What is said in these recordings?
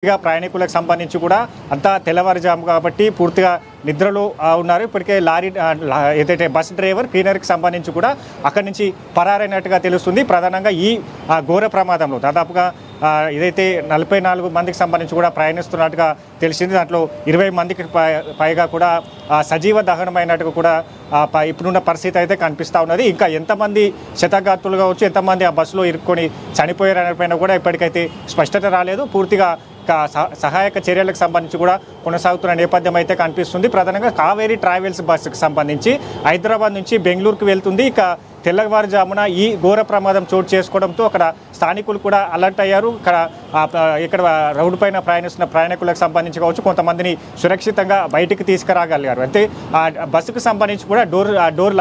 ప్రయాణికులకు సంబంధించి కూడా అంతా తెల్లవారుజాము కాబట్టి పూర్తిగా నిద్రలో ఉన్నారు. ఇప్పటికే లారీ ఏదైతే బస్ డ్రైవర్ క్లీనర్కి సంబంధించి కూడా అక్కడి నుంచి పరారైనట్టుగా తెలుస్తుంది. ప్రధానంగా ఈ ఘోర ప్రమాదంలో దాదాపుగా ఏదైతే 44 మందికి సంబంధించి కూడా ప్రయాణిస్తున్నట్టుగా తెలిసింది. దాంట్లో 20 మందికి పైగా కూడా సజీవ దహనమైనట్టుగా కూడా ఇప్పుడున్న పరిస్థితి అయితే కనిపిస్తూ ఉన్నది. ఇంకా ఎంతమంది క్షతగాత్రులు కావచ్చు, ఎంతమంది ఆ బస్సులో ఇరుక్కొని చనిపోయారనిపైన కూడా ఇప్పటికైతే స్పష్టత రాలేదు. పూర్తిగా సహాయక చర్యలకు సంబంధించి కూడా కొనసాగుతున్న నేపథ్యం అయితే కనిపిస్తుంది. ప్రధానంగా కావేరీ ట్రావెల్స్ బస్సుకు సంబంధించి హైదరాబాద్ నుంచి బెంగళూరుకు వెళ్తుంది. ఇక తెల్లవారుజామున ఈ ఘోర ప్రమాదం చోటు చేసుకోవడంతో అక్కడ స్థానికులు కూడా అలర్ట్ అయ్యారు. ఇక్కడ రోడ్డు పైన ప్రయాణిస్తున్న ప్రయాణికులకు సంబంధించి కావచ్చు కొంతమందిని సురక్షితంగా బయటికి తీసుకురాగలిగారు. అయితే ఆ బస్సుకు సంబంధించి కూడా డోర్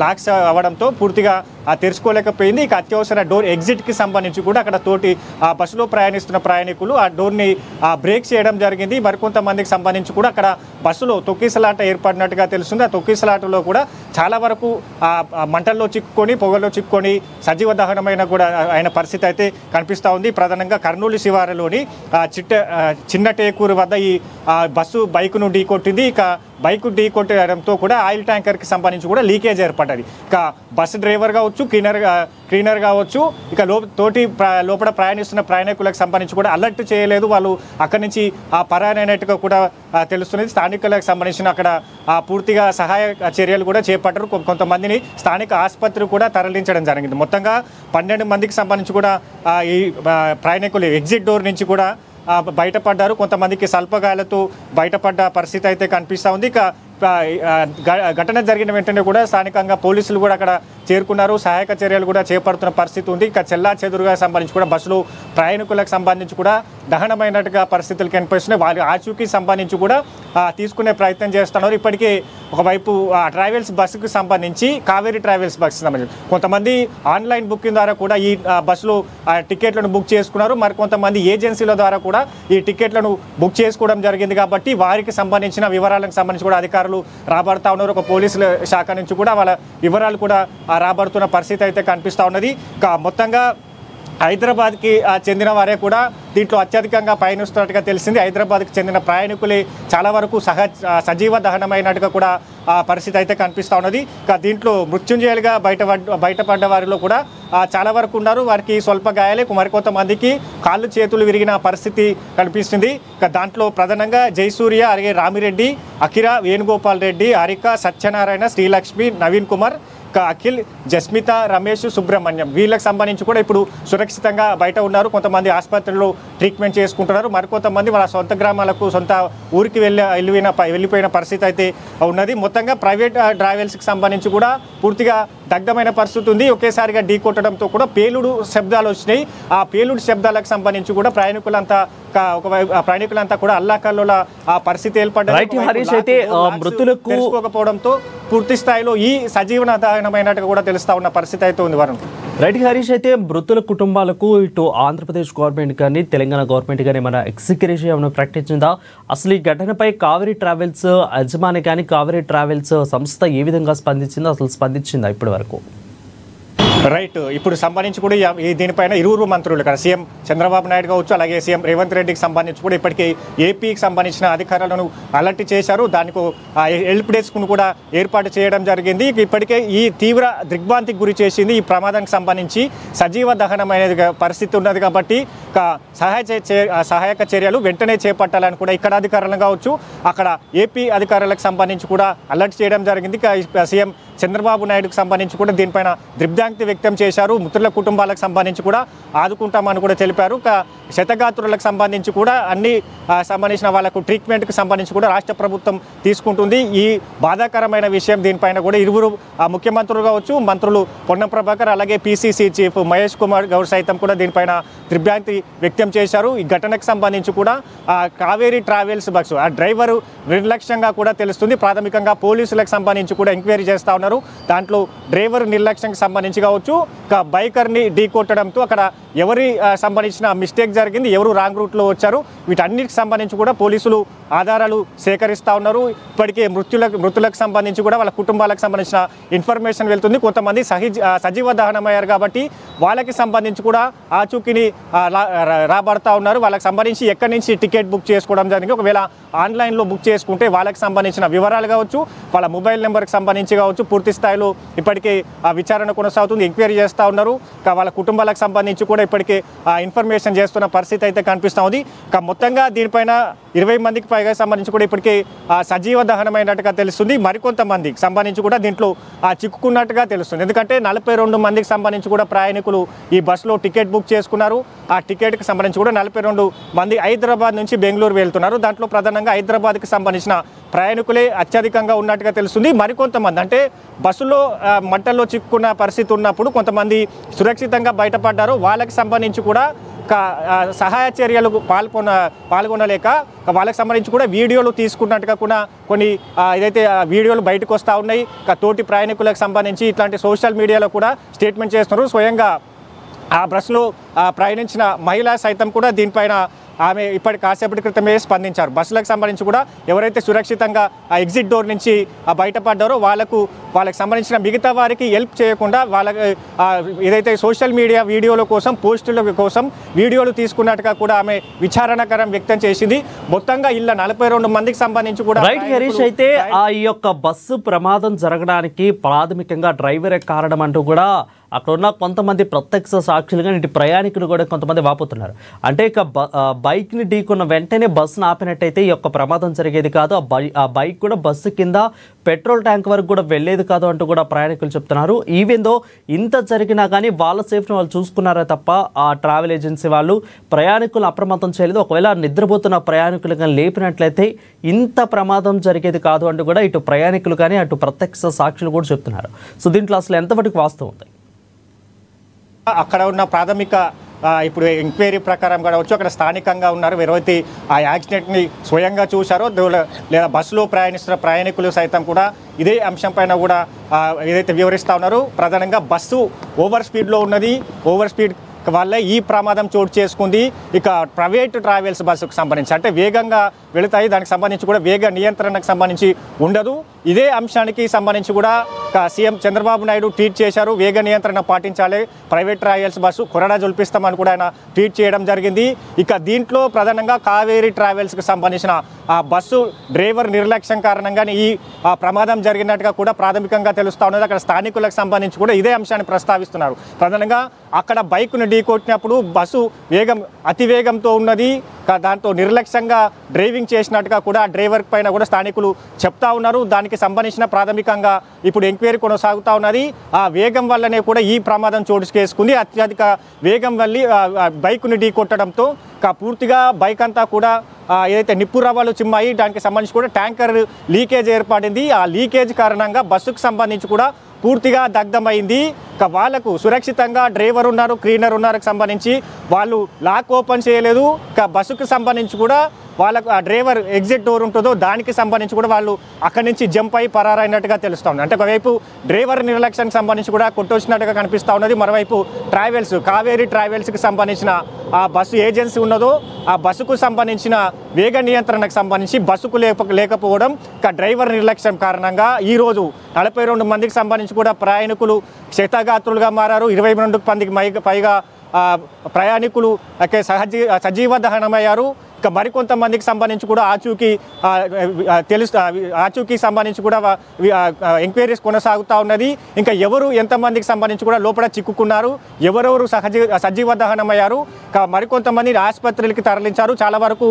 లాక్స్ అవ్వడంతో పూర్తిగా తెరుచుకోలేకపోయింది. ఇక అత్యవసర డోర్ ఎగ్జిట్కి సంబంధించి కూడా అక్కడ తోటి ఆ బస్సులో ప్రయాణిస్తున్న ప్రయాణికులు ఆ డోర్ని బ్రేక్ చేయడం జరిగింది. మరికొంతమందికి సంబంధించి కూడా అక్కడ బస్సులో తొక్కిసలాట ఏర్పడినట్టుగా తెలుస్తుంది. ఆ తొక్కిసలాటలో కూడా చాలా వరకు మంటల్లో చిక్కుకొని పొగల్లో చిక్కుకొని సజీవ దహనమైన కూడా ఆయన పరిస్థితి అయితే కనిపిస్తూ ఉంది. ప్రధానంగా కర్నూలు శివారులోని చిన్న టేకూరు వద్ద ఈ బస్సు బైకును ఢీకొట్టింది. ఇక బైకు ఢీకొట్టడంతో కూడా ఆయిల్ ట్యాంకర్కి సంబంధించి కూడా లీకేజ్ ఏర్పడ్డది. ఇక బస్సు డ్రైవర్ కావచ్చు, క్లీనర్ కావచ్చు, ఇక లోపల ప్రయాణిస్తున్న ప్రయాణికులకు సంబంధించి కూడా అలర్ట్ చేయలేదు. వాళ్ళు అక్కడి నుంచి పరారైనట్టుగా కూడా తెలుస్తున్నది. స్థానికులకు సంబంధించిన అక్కడ పూర్తిగా సహాయ చర్యలు కూడా చేపట్టారు. కొంతమందిని స్థానిక ఆసుపత్రికి కూడా తరలించడం జరిగింది. మొత్తంగా 12 మందికి సంబంధించి కూడా ఈ ప్రయాణికులు ఎగ్జిట్ డోర్ నుంచి కూడా బయటపడ్డారు. కొంతమందికి స్వల్పగాయాలతో బయటపడ్డ పరిస్థితి అయితే కనిపిస్తూ ఉంది. ఇక ఘటన జరిగిన వెంటనే కూడా స్థానికంగా పోలీసులు కూడా అక్కడ చేరుకున్నారు. సహాయక చర్యలు కూడా చేపడుతున్న పరిస్థితి ఉంది. ఇక చెల్లాచెదురుగా సంబంధించి కూడా బస్సులో ప్రయాణికులకు సంబంధించి కూడా దహనమైనట్టుగా పరిస్థితులు కనిపిస్తున్నాయి. వారి ఆచూకీ సంబంధించి కూడా తీసుకునే ప్రయత్నం చేస్తున్నారు. ఇప్పటికే ఒకవైపు ట్రావెల్స్ బస్సుకు సంబంధించి కావేరీ ట్రావెల్స్ బస్సుకు సంబంధించి కొంతమంది ఆన్లైన్ బుకింగ్ ద్వారా కూడా ఈ బస్సులో టికెట్లను బుక్ చేసుకున్నారు. మరికొంతమంది ఏజెన్సీల ద్వారా కూడా ఈ టికెట్లను బుక్ చేసుకోవడం జరిగింది. కాబట్టి వారికి సంబంధించిన వివరాలకు సంబంధించి కూడా అధికారులు రాబడతా ఉన్నారు. ఒక పోలీసుల శాఖ నుంచి కూడా వాళ్ళ వివరాలు కూడా రాబడుతున్న పరిస్థితి అయితే కనిపిస్తూ ఉన్నది. మొత్తంగా హైదరాబాద్కి చెందిన వారే కూడా దీంట్లో అత్యధికంగా పయనిస్తున్నట్టుగా తెలిసింది. హైదరాబాద్కి చెందిన ప్రయాణికులే చాలా వరకు సజీవ దహనమైనట్టుగా కూడా పరిస్థితి అయితే కనిపిస్తూ ఉన్నది. దీంట్లో మృత్యుంజయులుగా బయటపడ్డ వారిలో కూడా చాలా వరకు ఉన్నారు. వారికి స్వల్ప గాయాలే, మరికొంతమందికి కాళ్ళు చేతులు విరిగిన పరిస్థితి కనిపిస్తుంది. దాంట్లో ప్రధానంగా జయసూర్య, అలాగే రామిరెడ్డి, అకిరా, వేణుగోపాల్ రెడ్డి, హరిక, సత్యనారాయణ, శ్రీలక్ష్మి, నవీన్ కుమార్, అఖిల్, జస్మిత, రమేష్, సుబ్రహ్మణ్యం వీళ్ళకి సంబంధించి కూడా ఇప్పుడు సురక్షితంగా బయట ఉన్నారు. కొంతమంది ఆసుపత్రిలో ట్రీట్మెంట్ చేసుకుంటున్నారు. మరికొంతమంది వాళ్ళ సొంత గ్రామాలకు సొంత ఊరికి వెళ్ళిపోయిన పరిస్థితి అయితే ఉన్నది. మొత్తంగా ప్రైవేట్ ట్రావెల్స్కి సంబంధించి కూడా పూర్తిగా దగ్ధమైన పరిస్థితి ఉంది. ఒకేసారిగా ఢీ కొట్టడంతో కూడా పేలుడు శబ్దాలు వచ్చినాయి. ఆ పేలుడు శబ్దాలకు సంబంధించి కూడా ప్రయాణికులంతా కూడా అల్లాకల్లోల పరిస్థితి ఏర్పడకపోవడంతో పూర్తి స్థాయిలో ఈ సజీవన దహనమైనట్టుగా కూడా తెలుస్తా ఉన్న పరిస్థితి అయితే ఉంది. వరుణ్ రైట్ హరీష్, అయితే మృతుల కుటుంబాలకు ఇటు ఆంధ్రప్రదేశ్ గవర్నమెంట్ కానీ తెలంగాణ గవర్నమెంట్ కానీ మన ఎక్స్గ్రేషియా ఏమైనా ప్రకటించిందా? అసలు ఈ ఘటనపై కావేరీ ట్రావెల్స్ యజమాని కానీ కావేరీ ట్రావెల్స్ సంస్థ ఏ విధంగా స్పందించిందో, అసలు స్పందించిందా ఇప్పటి వరకు? రైట్, ఇప్పుడు సంబంధించి కూడా దీనిపైన ఇరువురు మంత్రులు ఇక్కడ సీఎం చంద్రబాబు నాయుడు కావచ్చు, అలాగే సీఎం రేవంత్ రెడ్డికి సంబంధించి కూడా ఇప్పటికే ఏపీకి సంబంధించిన అధికారులను అలర్ట్ చేశారు. దానికి హెల్ప్ డెస్క్ను కూడా ఏర్పాటు చేయడం జరిగింది. ఇప్పటికే ఈ తీవ్ర దిగ్భ్రాంతికి గురి చేసింది. ఈ ప్రమాదానికి సంబంధించి సజీవ దహనమైన పరిస్థితి ఉన్నది కాబట్టి సహాయక చర్యలు వెంటనే చేపట్టాలని కూడా ఇక్కడ అధికారులను కావచ్చు, అక్కడ ఏపీ అధికారులకు సంబంధించి కూడా అలర్ట్ చేయడం జరిగింది. సీఎం చంద్రబాబు నాయుడుకు సంబంధించి కూడా దీనిపైన దిగ్భ్రాంతి వ్యక్తం చేశారు. మృతుల కుటుంబాలకు సంబంధించి కూడా ఆదుకుంటామని కూడా తెలిపారు. క్షతగాత్రులకు సంబంధించి కూడా అన్ని సంబంధించిన వాళ్ళకు ట్రీట్మెంట్కి సంబంధించి కూడా రాష్ట్ర ప్రభుత్వం తీసుకుంటుంది. ఈ బాధాకరమైన విషయం దీనిపైన కూడా ఇరువురు ముఖ్యమంత్రులు కావచ్చు, మంత్రులు పొన్నం ప్రభాకర్, అలాగే పీసీసీ చీఫ్ మహేష్ కుమార్ గౌడ్ సైతం కూడా దీనిపైన దిగ్భ్రాంతి వ్యక్తం చేశారు. ఈ ఘటనకు సంబంధించి కూడా కావేరీ ట్రావెల్స్ బస్సు డ్రైవరు నిర్లక్ష్యంగా కూడా తెలుస్తుంది. ప్రాథమికంగా పోలీసులకు సంబంధించి కూడా ఎంక్వైరీ చేస్తూ ఉన్నారు. దాంట్లో డ్రైవర్ నిర్లక్ష్యంకి సంబంధించి కావచ్చు, బైకర్ని ఢీ కొట్టడంతో అక్కడ ఎవరి సంబంధించిన మిస్టేక్ జరిగింది, ఎవరు రాంగ్ రూట్లో వచ్చారు, వీటన్నిటికి సంబంధించి కూడా పోలీసులు ఆధారాలు సేకరిస్తూ ఉన్నారు. ఇప్పటికే మృతులకు సంబంధించి కూడా వాళ్ళ కుటుంబాలకు సంబంధించిన ఇన్ఫర్మేషన్ వెళ్తుంది. కొంతమంది సజీవ దహనమయ్యారు కాబట్టి వాళ్ళకి సంబంధించి కూడా ఆచూకీని రాబడతా ఉన్నారు. వాళ్ళకి సంబంధించి ఎక్కడి నుంచి టికెట్ బుక్ చేసుకోవడం జరిగింది, ఒకవేళ ఆన్లైన్లో బుక్ చేసుకుంటే వాళ్ళకి సంబంధించిన వివరాలు కావచ్చు, వాళ్ళ మొబైల్ నెంబర్కి సంబంధించి కావచ్చు, పూర్తి స్థాయిలో ఇప్పటికే ఆ విచారణ కొనసాగుతుంది, ఎంక్వైరీ చేస్తూ ఉన్నారు. వాళ్ళ కుటుంబాలకు సంబంధించి కూడా ఇప్పటికే ఇన్ఫర్మేషన్ చేస్తున్న పరిస్థితి అయితే కనిపిస్తూ ఉంది. మొత్తంగా దీనిపైన 20 మందికి పైగా సంబంధించి కూడా ఇప్పటికే సజీవ దహనమైనట్టుగా తెలుస్తుంది. మరికొంతమందికి సంబంధించి కూడా దీంట్లో చిక్కుకున్నట్టుగా తెలుస్తుంది. ఎందుకంటే 42 మందికి సంబంధించి కూడా ప్రయాణికులు ఈ బస్సులో టికెట్ బుక్ చేసుకున్నారు. ఆ టికెట్కి సంబంధించి కూడా 42 మంది హైదరాబాద్ నుంచి బెంగళూరు వెళ్తున్నారు. దాంట్లో ప్రధానంగా హైదరాబాద్కి సంబంధించిన ప్రయాణికులే అత్యధికంగా ఉన్నట్టుగా తెలుస్తుంది. మరికొంతమంది అంటే బస్సులో మంటల్లో చిక్కుకున్న పరిస్థితి ఉన్నప్పుడు కొంతమంది సురక్షితంగా బయటపడ్డారు. వాళ్ళకి సంబంధించి కూడా సహాయ చర్యలకు పాల్గొనలేక వాళ్ళకి సంబంధించి కూడా వీడియోలు తీసుకున్నట్టుగా కూడా కొన్ని ఏదైతే వీడియోలు బయటకు వస్తూ ఉన్నాయి. తోటి ప్రయాణికులకు సంబంధించి ఇట్లాంటి సోషల్ మీడియాలో కూడా స్టేట్మెంట్ చేస్తున్నారు. స్వయంగా ఆ బస్సులో ప్రయాణించిన మహిళ సైతం కూడా దీనిపైన ఆమె ఇప్పటి కాసేపటి క్రితమే స్పందించారు. బస్సులకు సంబంధించి కూడా ఎవరైతే సురక్షితంగా ఆ ఎగ్జిట్ డోర్ నుంచి బయటపడ్డారో వాళ్ళకి సంబంధించిన మిగతా వారికి హెల్ప్ చేయకుండా వాళ్ళకి ఏదైతే సోషల్ మీడియా వీడియోల కోసం, పోస్టుల కోసం వీడియోలు తీసుకున్నట్టుగా కూడా ఆమె విచారణకరం వ్యక్తం చేసింది. మొత్తంగా ఇలా 42 మందికి సంబంధించి కూడా రైట్ హరీష్, అయితే ఈ యొక్క బస్సు ప్రమాదం జరగడానికి ప్రాథమికంగా డ్రైవరే కారణం అంటూ కూడా అక్కడ ఉన్న కొంతమంది ప్రత్యక్ష సాక్షులుగా ఇటు ప్రయాణికులు కూడా కొంతమంది వాపోతున్నారు. అంటే ఇక బైక్ని ఢీకొన్న వెంటనే బస్సును ఆపినట్టయితే ఈ యొక్క ప్రమాదం జరిగేది కాదు, ఆ బైక్ కూడా బస్సు కింద పెట్రోల్ ట్యాంక్ వరకు కూడా వెళ్ళేది కాదు అంటూ కూడా ప్రయాణికులు చెప్తున్నారు. ఈవెన్ దో ఇంత జరిగినా కానీ వాళ్ళ సేఫ్టీని వాళ్ళు చూసుకున్నారే తప్ప ఆ ట్రావెల్ ఏజెన్సీ వాళ్ళు ప్రయాణికులను అప్రమత్తం చేయలేదు. ఒకవేళ నిద్రపోతున్న ప్రయాణికులు కానీ లేపినట్లయితే ఇంత ప్రమాదం జరిగేది కాదు అంటూ కూడా ఇటు ప్రయాణికులు కానీ అటు ప్రత్యక్ష సాక్షులు కూడా చెప్తున్నారు. సో దీంట్లో అసలు ఎంతవరకు వాస్తవం ఉంది? అక్కడ ఉన్న ప్రాథమిక ఇప్పుడు ఎంక్వైరీ ప్రకారం కావచ్చు, అక్కడ స్థానికంగా ఉన్నారు ఎవరైతే ఆ యాక్సిడెంట్ని స్వయంగా చూశారో లేదా బస్సులో ప్రయాణిస్తున్న ప్రయాణికులు సైతం కూడా ఇదే అంశం పైన కూడా ఏదైతే వివరిస్తూ ఉన్నారో, ప్రధానంగా బస్సు ఓవర్ స్పీడ్లో ఉన్నది, ఓవర్ స్పీడ్ వల్లే ఈ ప్రమాదం చోటు చేసుకుంది. ఇక ప్రైవేట్ ట్రావెల్స్ బస్సుకు సంబంధించి అంటే వేగంగా వెళుతాయి, దానికి సంబంధించి కూడా వేగ నియంత్రణకు సంబంధించి ఉండదు. ఇదే అంశానికి సంబంధించి కూడా సీఎం చంద్రబాబు నాయుడు ట్వీట్ చేశారు. వేగ నియంత్రణ పాటించాలి, ప్రైవేట్ ట్రావెల్స్ బస్సు కొరడా జొలిపిస్తామని కూడా ఆయన ట్వీట్ చేయడం జరిగింది. ఇక దీంట్లో ప్రధానంగా కావేరీ ట్రావెల్స్కి సంబంధించిన ఆ బస్సు డ్రైవర్ నిర్లక్ష్యం కారణంగానే ఈ ప్రమాదం జరిగినట్టుగా కూడా ప్రాథమికంగా తెలుస్తూ ఉన్నది. అక్కడ స్థానికులకు సంబంధించి కూడా ఇదే అంశాన్ని ప్రస్తావిస్తున్నారు. ప్రధానంగా అక్కడ బైక్ను ఢీకొట్టినప్పుడు బస్సు అతివేగంతో ఉన్నది, దాంతో నిర్లక్ష్యంగా డ్రైవింగ్ చేసినట్టుగా కూడా డ్రైవర్ పైన కూడా స్థానికులు చెప్తా ఉన్నారు. దానికి సంబంధించిన ప్రాథమికంగా ఇప్పుడు ఎంక్వైరీ కొనసాగుతూ ఉన్నది. ఆ వేగం వల్లనే కూడా ఈ ప్రమాదం చోటు చేసుకుంది. అత్యధిక వేగం వల్ల బైక్ను ఢీకొట్టడంతో పూర్తిగా బైక్ అంతా కూడా ఏదైతే నిప్పు రవ్వలు చిమ్మాయి, దానికి సంబంధించి కూడా ట్యాంకర్ లీకేజ్ ఏర్పడింది. ఆ లీకేజ్ కారణంగా బస్సుకు సంబంధించి కూడా పూర్తిగా దగ్ధమైంది. వాళ్ళకు సురక్షితంగా డ్రైవర్ ఉన్నారు, క్లీనర్ ఉన్నారు సంబంధించి వాళ్ళు లాక్ ఓపెన్ చేయలేదు. బస్సుకు సంబంధించి కూడా వాళ్ళకు ఆ డ్రైవర్ ఎగ్జిట్ డోర్ ఉంటుందో దానికి సంబంధించి కూడా వాళ్ళు అక్కడి నుంచి జంప్ అయి పరారైనట్టుగా తెలుస్తుంది. అంటే ఒకవైపు డ్రైవర్ నిర్లక్ష్యానికి సంబంధించి కూడా కొట్టొచ్చినట్టుగా కనిపిస్తూ ఉన్నది. మరోవైపు ట్రావెల్స్ కావేరీ ట్రావెల్స్కి సంబంధించిన ఆ బస్సు ఏజెన్సీ ఉన్నదో ఆ బస్సుకు సంబంధించిన వేగ నియంత్రణకు సంబంధించి బస్సుకు లేకపోవడం, డ్రైవర్ నిర్లక్ష్యం కారణంగా ఈరోజు 42 మందికి సంబంధించి కూడా ప్రయాణికులు క్షతగాత్రులుగా మారారు. 22 మందికి పైగా ప్రయాణికులు సజీవ దహనమయ్యారు. ఇక మరికొంతమందికి సంబంధించి కూడా ఆచూకీ సంబంధించి కూడా ఎంక్వైరీస్ కొనసాగుతూ ఉన్నది. ఇంకా ఎంతమందికి సంబంధించి కూడా లోపల చిక్కుకున్నారు, ఎవరెవరు సజీవ దహనమయ్యారు, మరికొంతమంది ఆసుపత్రులకి తరలించారు. చాలా వరకు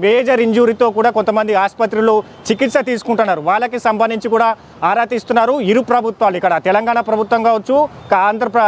మేజర్ ఇంజురీతో కూడా కొంతమంది ఆసుపత్రిలో చికిత్స తీసుకుంటున్నారు. వాళ్ళకి సంబంధించి కూడా ఆరా తీస్తున్నారు. ఇరు ప్రభుత్వాలు, ఇక్కడ తెలంగాణ ప్రభుత్వం కావచ్చు,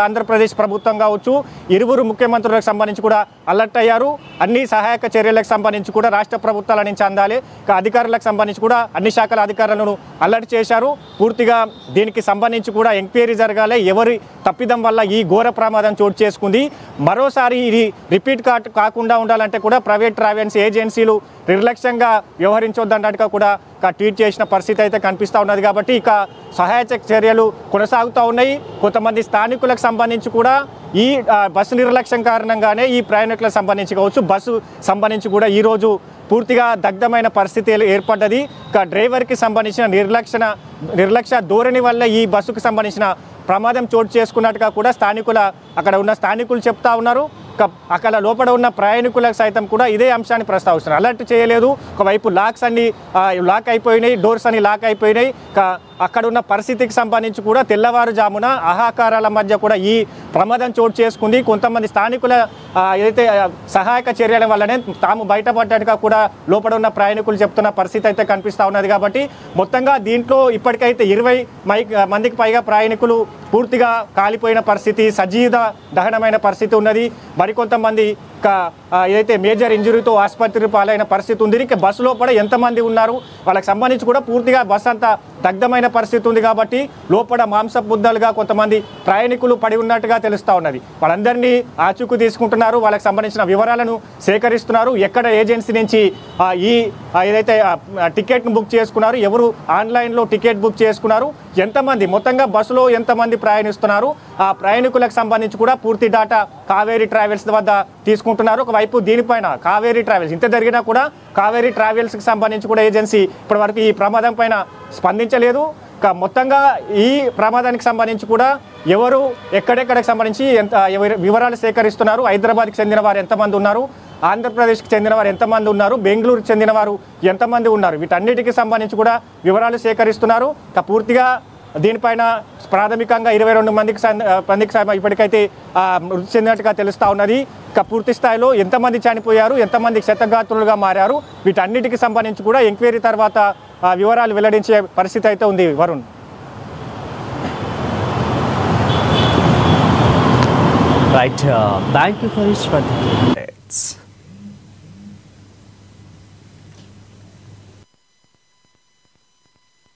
ఆంధ్రప్రదేశ్ ప్రభుత్వం కావచ్చు, ఇరువురు ముఖ్యమంత్రులకు సంబంధించి కూడా అలర్ట్ అయ్యారు. అన్ని సహాయక చర్యలకు సంబంధించి కూడా రాష్ట్ర ప్రభుత్వాల నుంచి అందాలి. అధికారులకు సంబంధించి కూడా అన్ని శాఖల అధికారులను అలర్ట్ చేశారు. పూర్తిగా దీనికి సంబంధించి కూడా ఎంక్వైరీ జరగాలి. ఎవరి తప్పిదం వల్ల ఈ ఘోర ప్రమాదం చోటు చేసుకుంది, మరోసారి ఇది రిపీట్ కాకుండా ఉండాలంటే కూడా ప్రైవేట్ ట్రావెల్స్ ఏజెన్సీలు నిర్లక్ష్యంగా వ్యవహరించొద్దన్నట్టుగా కూడా ట్వీట్ చేసిన పరిస్థితి అయితే కనిపిస్తూ ఉన్నది. కాబట్టి ఇక సహాయక చర్యలు కొనసాగుతూ ఉన్నాయి. కొంతమంది స్థానికులకు సంబంధించి కూడా ఈ బస్సు నిర్లక్ష్యం కారణంగానే ఈ ప్రయాణికులకు సంబంధించి కావచ్చు, బస్సు సంబంధించి కూడా ఈరోజు పూర్తిగా దగ్ధమైన పరిస్థితి ఏర్పడ్డది. డ్రైవర్కి సంబంధించిన నిర్లక్ష్య ధోరణి వల్ల ఈ బస్సుకు సంబంధించిన ప్రమాదం చోటు చేసుకున్నట్టుగా కూడా అక్కడ ఉన్న స్థానికులు చెప్తా ఉన్నారు. అక్కడ లోపల ఉన్న ప్రయాణికులకు సైతం కూడా ఇదే అంశాన్ని ప్రస్తావిస్తున్నారు. అలర్ట్ చేయలేదు, ఒకవైపు లాక్స్ అన్ని లాక్ అయిపోయినాయి, డోర్స్ అన్ని లాక్ అయిపోయినాయి. అక్కడ ఉన్న పరిస్థితికి సంబంధించి కూడా తెల్లవారుజామున ఆహాకారాల మధ్య కూడా ఈ ప్రమాదం చోటు చేసుకుంది. కొంతమంది స్థానికుల ఏదైతే సహాయక చర్యల వల్లనే తాము బయటపడ్డట్టుగా కూడా లోపల ఉన్న ప్రయాణికులు చెప్తున్న పరిస్థితి అయితే కనిపిస్తూ ఉన్నది. కాబట్టి మొత్తంగా దీంట్లో ఇప్పటికైతే 20 మందికి పైగా ప్రయాణికులు పూర్తిగా కాలిపోయిన పరిస్థితి, సజీవ దహనమైన పరిస్థితి ఉన్నది. మరికొంతమంది ఏదైతే మేజర్ ఇంజురీతో ఆసుపత్రి పాలైన పరిస్థితి ఉంది. ఇక బస్సు లోపల ఎంతమంది ఉన్నారు వాళ్ళకి సంబంధించి కూడా పూర్తిగా బస్సు అంతా దగ్ధమైన పరిస్థితి ఉంది. కాబట్టి లోపల మాంసపుద్దలుగా కొంతమంది ప్రయాణికులు పడి ఉన్నట్టుగా తెలుస్తూ ఉన్నది. వాళ్ళందరినీ ఆచూకు తీసుకుంటున్నారు, వాళ్ళకి సంబంధించిన వివరాలను సేకరిస్తున్నారు. ఎక్కడ ఏజెన్సీ నుంచి ఈ ఏదైతే టికెట్ను బుక్ చేసుకున్నారు, ఎవరు ఆన్లైన్లో టికెట్ బుక్ చేసుకున్నారు, ఎంతమంది మొత్తంగా బస్సులో ఎంతమంది ప్రయాణిస్తున్నారు, ఆ ప్రయాణికులకు సంబంధించి కూడా పూర్తి డాటా కావేరీ ట్రావెల్స్ వద్ద తీసుకుంటున్నారు. ఒకవైపు దీనిపైన కావేరీ ట్రావెల్స్ ఇంత జరిగినా కూడా కావేరీ ట్రావెల్స్కి సంబంధించి కూడా ఏజెన్సీ ఇప్పటివరకు ఈ ప్రమాదం పైన స్పందించలేదు. మొత్తంగా ఈ ప్రమాదానికి సంబంధించి కూడా ఎవరు ఎక్కడెక్కడికి సంబంధించి వివరాలు సేకరిస్తున్నారు, హైదరాబాద్కి చెందిన వారు ఎంతమంది ఉన్నారు, ఆంధ్రప్రదేశ్కి చెందిన వారు ఎంతమంది ఉన్నారు, బెంగళూరుకి చెందిన వారు ఎంతమంది ఉన్నారు, వీటన్నిటికీ సంబంధించి కూడా వివరాలు సేకరిస్తున్నారు. పూర్తిగా దీనిపైన ప్రాథమికంగా 22 మందికి ఇప్పటికైతే మృతి చెందినట్టుగా తెలుస్తూ ఉన్నది. పూర్తి స్థాయిలో ఎంతమంది చనిపోయారు, ఎంతమంది క్షతగాత్రులుగా మారారు, వీటన్నిటికి సంబంధించి కూడా ఎంక్వైరీ తర్వాత వివరాలు వెల్లడించే పరిస్థితి అయితే ఉంది. Varun, right, thank you for